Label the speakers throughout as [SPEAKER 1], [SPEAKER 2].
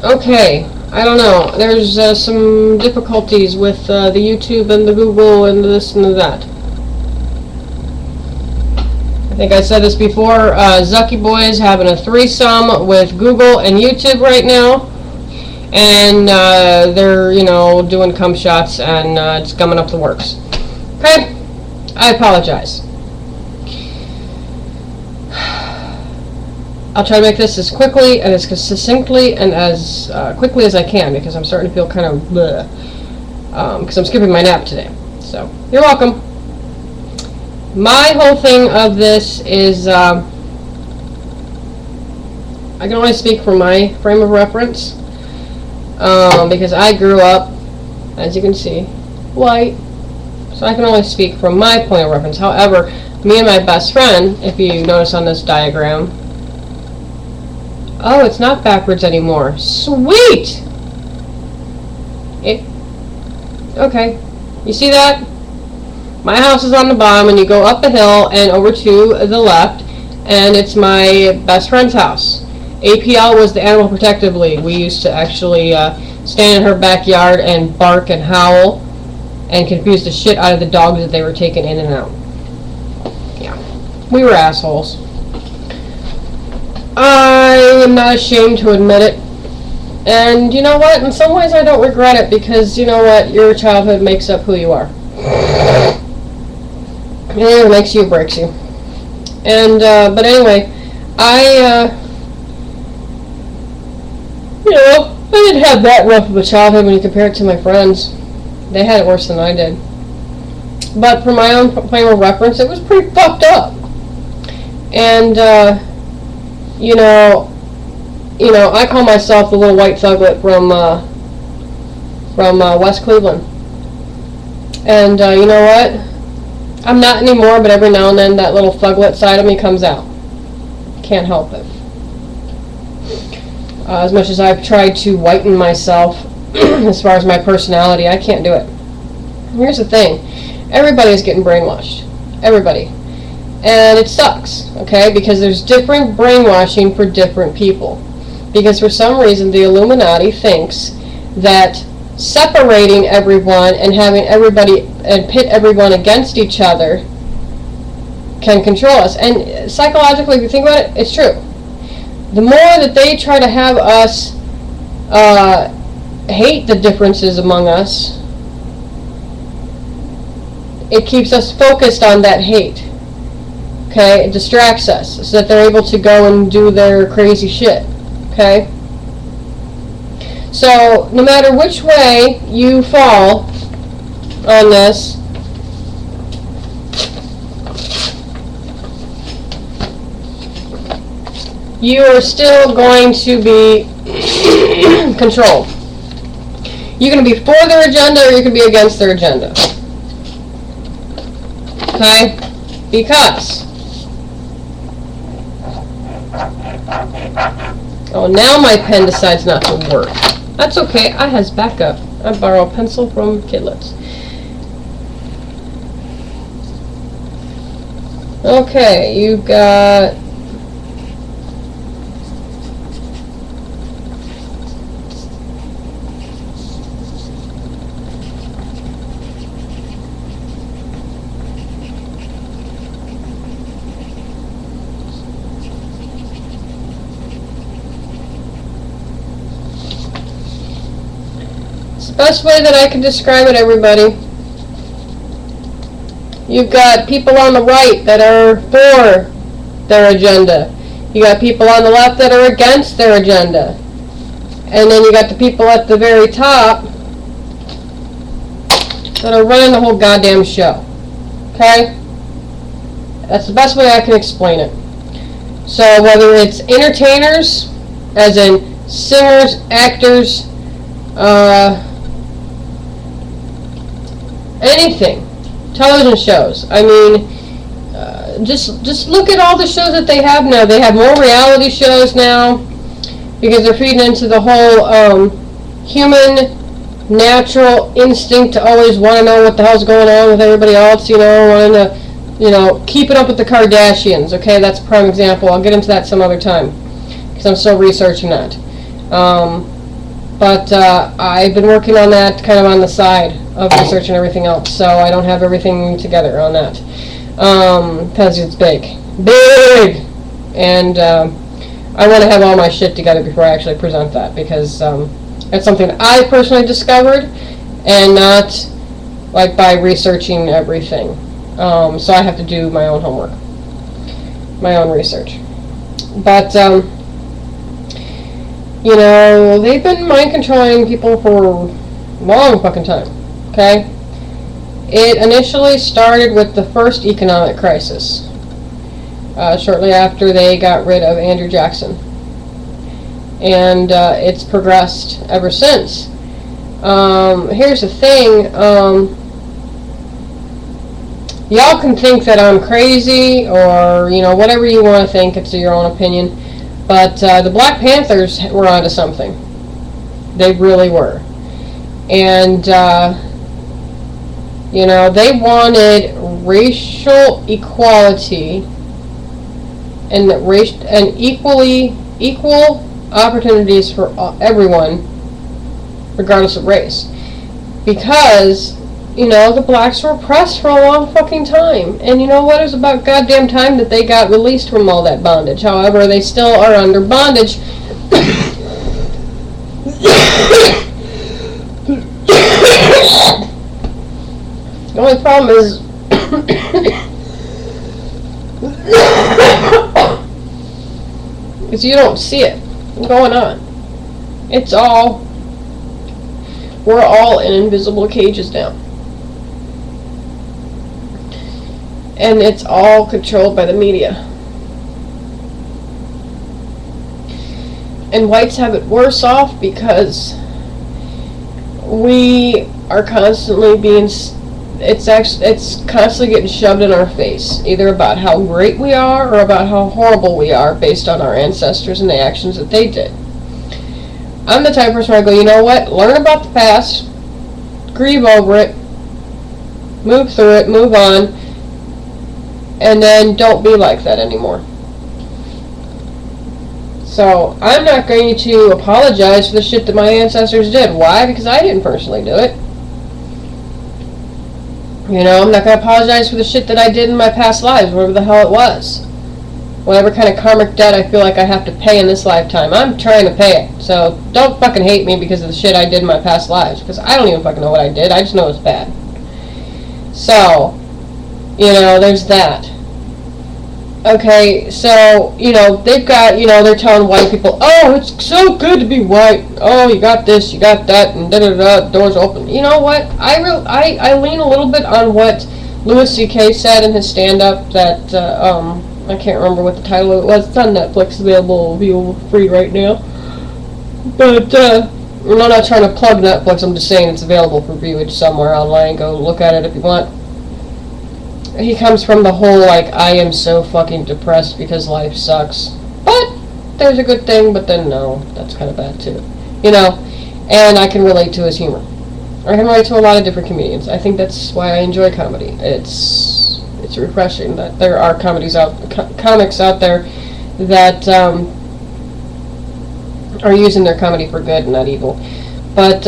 [SPEAKER 1] Okay, I don't know. There's some difficulties with the YouTube and the Google and this and that. I think I said this before. Zucky Boy is having a threesome with Google and YouTube right now, and they're doing cum shots, and it's gumming up the works. Okay, I apologize. I'll try to make this as quickly and as succinctly and as quickly as I can, because I'm starting to feel kind of bleh, because I'm skipping my nap today. So, you're welcome. My whole thing of this is, I can only speak from my frame of reference, because I grew up, as you can see, white, so I can only speak from my point of reference. However, me and my best friend, if you notice on this diagram, oh, it's not backwards anymore. Sweet! Okay. You see that? My house is on the bottom, and you go up a hill and over to the left, and it's my best friend's house. APL was the Animal Protective League. We used to actually stand in her backyard and bark and howl and confuse the shit out of the dogs that they were taking in and out. Yeah. We were assholes. I am not ashamed to admit it. And you know what? In some ways I don't regret it, because you know what? Your childhood makes up who you are. It either makes you or breaks you. And, but anyway, I didn't have that rough of a childhood when you compare it to my friends. They had it worse than I did. But for my own frame of reference, it was pretty fucked up. And, I call myself the little white thuglet from West Cleveland. And you know what? I'm not anymore, but every now and then that little thuglet side of me comes out. Can't help it. As much as I've tried to whiten myself as far as my personality, I can't do it. Here's the thing. Everybody's getting brainwashed. Everybody. And it sucks, okay? Because there's different brainwashing for different people. Because for some reason the Illuminati thinks that separating everyone and having everybody and pit everyone against each other can control us. And psychologically, if you think about it, it's true. The more that they try to have us hate the differences among us, it keeps us focused on that hate. Okay? It distracts us so that they're able to go and do their crazy shit. Okay? So, no matter which way you fall on this, you are still going to be controlled. You can be for their agenda or you can be against their agenda. Okay? Because oh, now my pen decides not to work. That's okay, I has backup. I borrow a pencil from Kidlets. Okay, you got best way that I can describe it, everybody. You've got people on the right that are for their agenda. You got people on the left that are against their agenda. And then you got the people at the very top that are running the whole goddamn show. Okay? That's the best way I can explain it. So whether it's entertainers, as in singers, actors, anything, television shows. I mean, just look at all the shows that they have now. They have more reality shows now because they're feeding into the whole human natural instinct to always want to know what the hell's going on with everybody else, wanting to, keep it up with the Kardashians. Okay, that's a prime example. I'll get into that some other time because I'm still researching that. But I've been working on that kind of on the side of research and everything else, so I don't have everything together on that. Because it's big. Big! And I want to have all my shit together before I actually present that, because it's something I personally discovered, and not like by researching everything. So I have to do my own homework, my own research. But, you know, they've been mind controlling people for a long fucking time, okay? It initially started with the first economic crisis, shortly after they got rid of Andrew Jackson. And it's progressed ever since. Here's the thing, y'all can think that I'm crazy, or, you know, whatever you want to think, it's your own opinion. But the Black Panthers were onto something. They really were. And, you know, they wanted racial equality and equal opportunities for everyone, regardless of race. Because, you know, the blacks were oppressed for a long fucking time. And you know what? It was about goddamn time that they got released from all that bondage. However, they still are under bondage. The only problem is you don't see it going on. It's all, we're all in invisible cages now. And it's all controlled by the media. And whites have it worse off because we are constantly being, it's constantly getting shoved in our face, either about how great we are or about how horrible we are based on our ancestors and the actions that they did. I'm the type of person where I go, you know what, learn about the past, grieve over it, move through it, move on, and then don't be like that anymore. So, I'm not going to apologize for the shit that my ancestors did. Why? Because I didn't personally do it. You know, I'm not going to apologize for the shit that I did in my past lives, whatever the hell it was. Whatever kind of karmic debt I feel like I have to pay in this lifetime, I'm trying to pay it. So, don't fucking hate me because of the shit I did in my past lives. Because I don't even fucking know what I did. I just know it's bad. So, you know, there's that. Okay, so, you know, they've got, you know, they're telling white people, oh, it's so good to be white. Oh, you got this, you got that, and da-da-da, doors open. You know what? I lean a little bit on what Louis C.K. said in his stand-up that, I can't remember what the title of it was. It's on Netflix, available, view free right now. But, I'm not trying to plug Netflix, I'm just saying it's available for viewage somewhere online. Go look at it if you want. He comes from the whole, like, I am so fucking depressed because life sucks. But there's a good thing, but then no, that's kind of bad too. You know, and I can relate to his humor. I can relate to a lot of different comedians. I think that's why I enjoy comedy. It's refreshing that there are comics out there that are using their comedy for good and not evil. But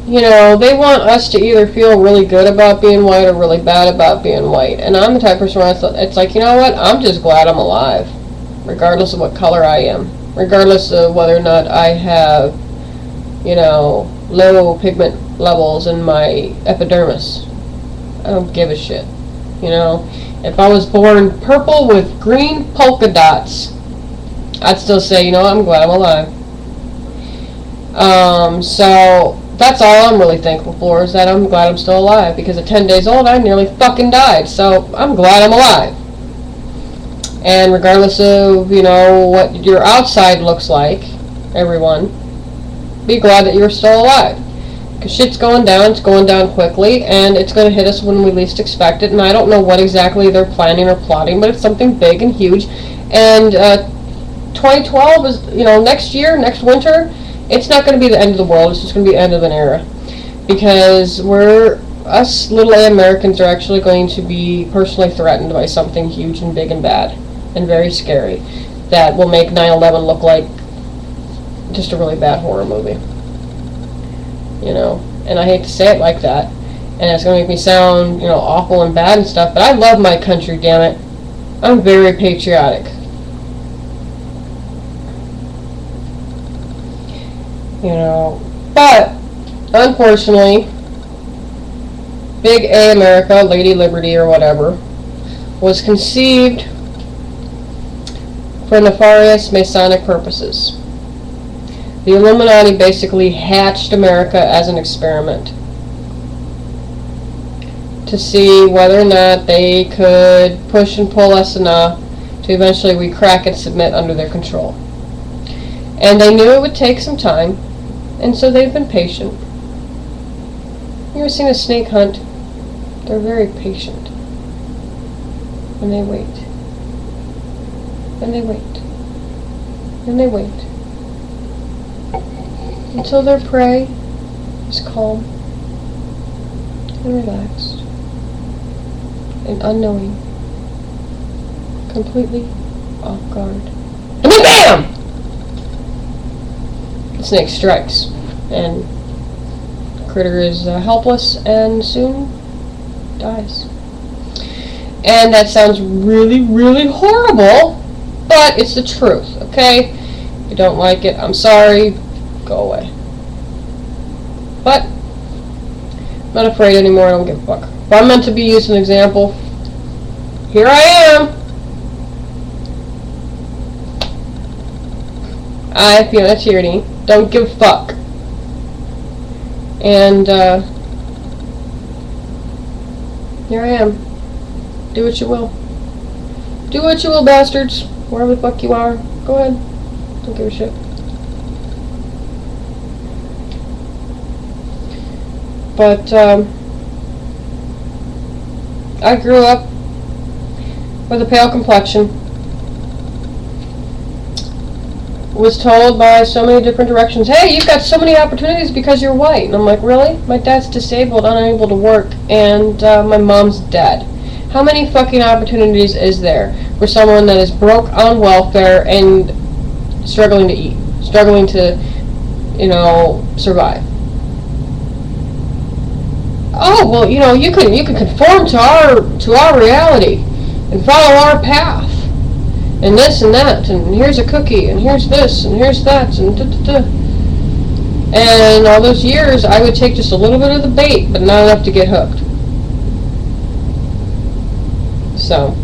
[SPEAKER 1] you know, they want us to either feel really good about being white or really bad about being white. And I'm the type of person where it's like, you know what, I'm just glad I'm alive, regardless of what color I am, regardless of whether or not I have, you know, low pigment levels in my epidermis. I don't give a shit, you know. If I was born purple with green polka dots, I'd still say, you know, I'm glad I'm alive. So that's all I'm really thankful for, is that I'm glad I'm still alive, because at 10 days old I nearly fucking died, so I'm glad I'm alive. And regardless of, you know, what your outside looks like, everyone, be glad that you're still alive. Because shit's going down, it's going down quickly, and it's going to hit us when we least expect it, and I don't know what exactly they're planning or plotting, but it's something big and huge. And 2012 is, you know, next year, next winter, it's not going to be the end of the world, it's just going to be the end of an era. Because we're us little Americans are actually going to be personally threatened by something huge and big and bad and very scary that will make 9/11 look like just a really bad horror movie. You know, and I hate to say it like that, and it's going to make me sound, you know, awful and bad and stuff, but I love my country, damn it. I'm very patriotic. You know, but unfortunately, Big A America, Lady Liberty or whatever, was conceived for nefarious Masonic purposes. The Illuminati basically hatched America as an experiment to see whether or not they could push and pull us enough to eventually we crack and submit under their control. And they knew it would take some time, and so they've been patient. You ever seen a snake hunt? They're very patient. And they wait. And they wait. And they wait. Until their prey is calm and relaxed and unknowing, completely off guard. And then BAM! The snake strikes, and the critter is helpless and soon dies. And that sounds really, really horrible, but it's the truth, okay? If you don't like it, I'm sorry. Go away. But I'm not afraid anymore. I don't give a fuck. If I'm meant to be used as an example, here I am. I, Fiona Tierney, don't give a fuck. And here I am. Do what you will. Do what you will, bastards. Wherever the fuck you are. Go ahead. Don't give a shit. But I grew up with a pale complexion. Was told by so many different directions, hey, you've got so many opportunities because you're white. And I'm like, really? My dad's disabled, unable to work, and my mom's dead. How many fucking opportunities is there for someone that is broke on welfare and struggling to eat, struggling to, you know, survive? Oh, well, you know, you can conform to our reality and follow our path, and this and that, and here's a cookie, and here's this, and here's that, and da-da-da. And all those years, I would take just a little bit of the bait, but not enough to get hooked. So,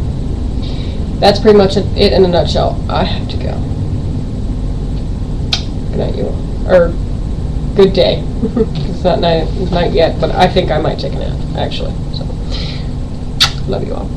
[SPEAKER 1] that's pretty much it in a nutshell. I have to go. Good night, you all. Or, good day. It's not night yet, but I think I might take a nap, actually. So, love you all.